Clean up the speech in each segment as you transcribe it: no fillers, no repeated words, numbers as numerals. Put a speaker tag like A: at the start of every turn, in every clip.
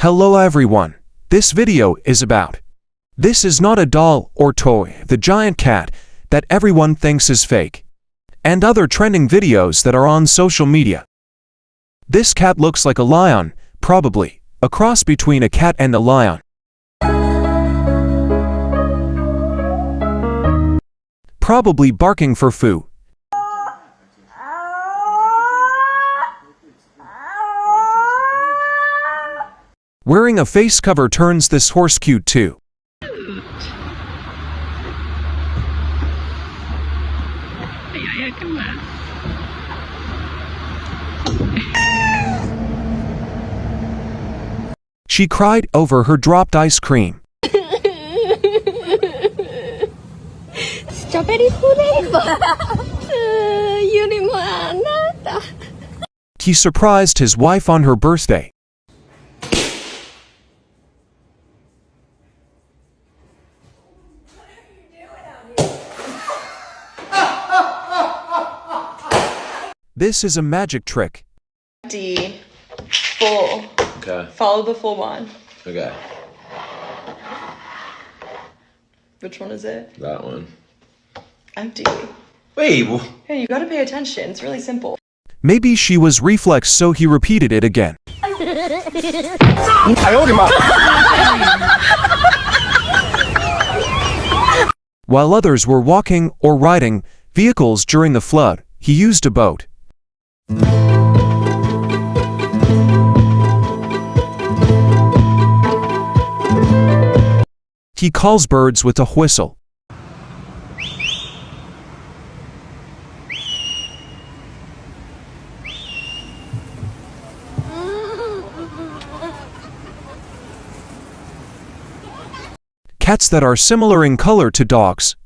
A: Hello everyone. This video is about. This is not a doll or toy, the giant cat that everyone thinks is fake. And other trending videos that are on social media. This cat looks like a lion, probably a cross between a cat and a lion. Probably barking for food. Wearing a face cover turns this horse cute too. She cried over her dropped ice cream.
B: Strawberry flavor. Yuri mo
A: He surprised his wife on her birthday. This is a magic trick.
C: D, full.
D: Okay.
C: Follow the full one.
D: Okay.
C: Which one is it?
D: That one.
C: Empty.
D: Wait.
C: Hey, you gotta pay attention. It's really simple.
A: Maybe she was reflex, so he repeated it again. While others were walking or riding vehicles during the flood, he used a boat. He calls birds with a whistle. Cats that are similar in color to dogs.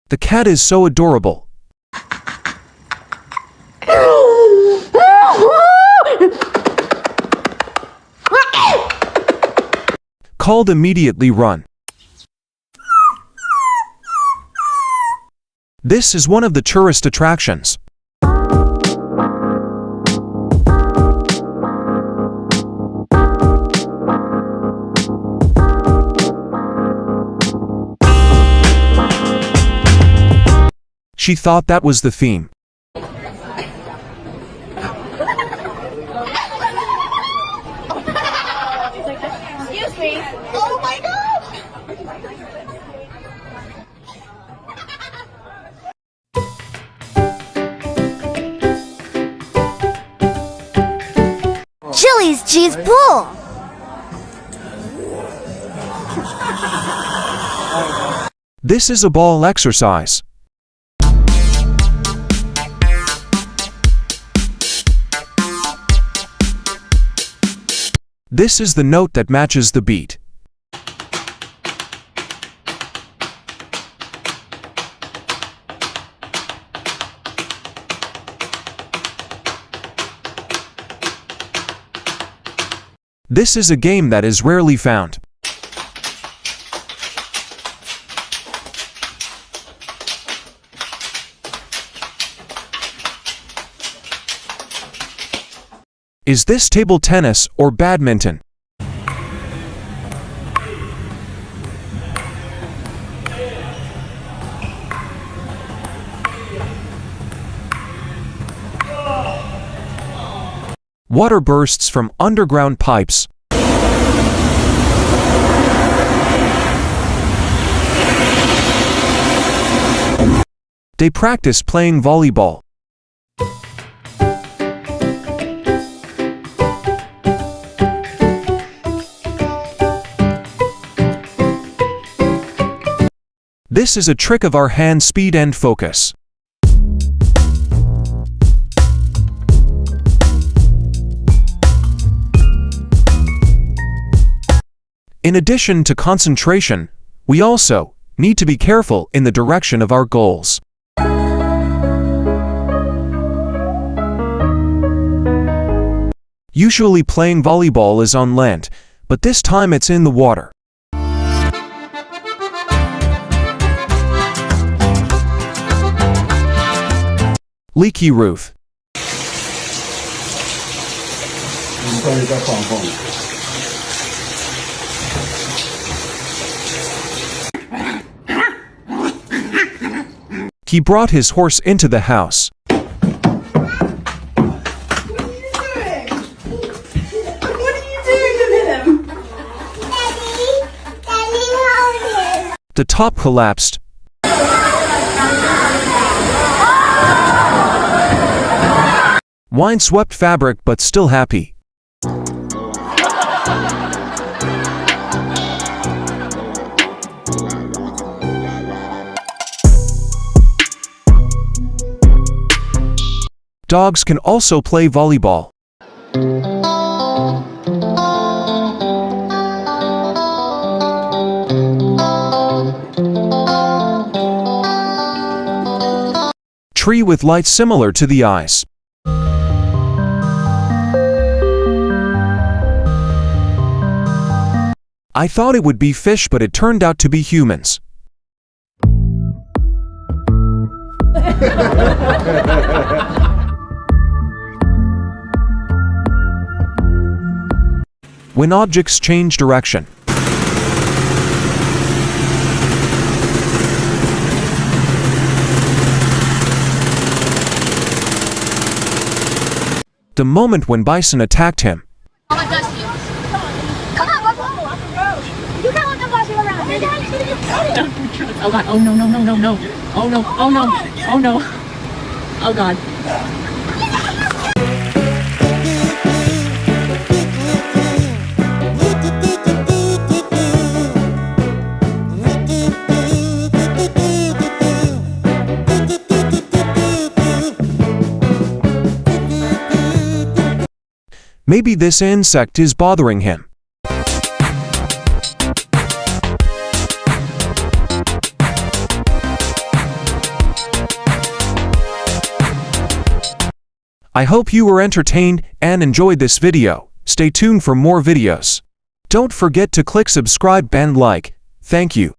A: The cat is so adorable. Called immediately run. This is one of the tourist attractions. She thought that was the theme.
B: Excuse me. Oh my god. Chili's cheese pool.
A: This is a ball exercise. This is the note that matches the beat. This is a game that is rarely found. Is this table tennis or badminton? Water bursts from underground pipes. They practice playing volleyball. This is a trick of our hand speed and focus. In addition to concentration, we also need to be careful in the direction of our goals. Usually playing volleyball is on land, but this time it's in the water. leaky roof.
D: 你关于在放风。
A: He brought his horse into the house. The top collapsed. Wine-swept fabric but still happy. Dogs can also play volleyball. Tree with lights similar to the eyes. I thought it would be fish, but it turned out to be humans. When objects change direction. The moment when Bison attacked him.
B: Come on, let's go. You can't let them boss you around.
E: Oh god, oh no, no, no, no, no. Oh no, oh no, oh no. Oh god.
A: Maybe this insect is bothering him. I hope you were entertained and enjoyed this video. Stay tuned for more videos. Don't forget to click subscribe and like. Thank you.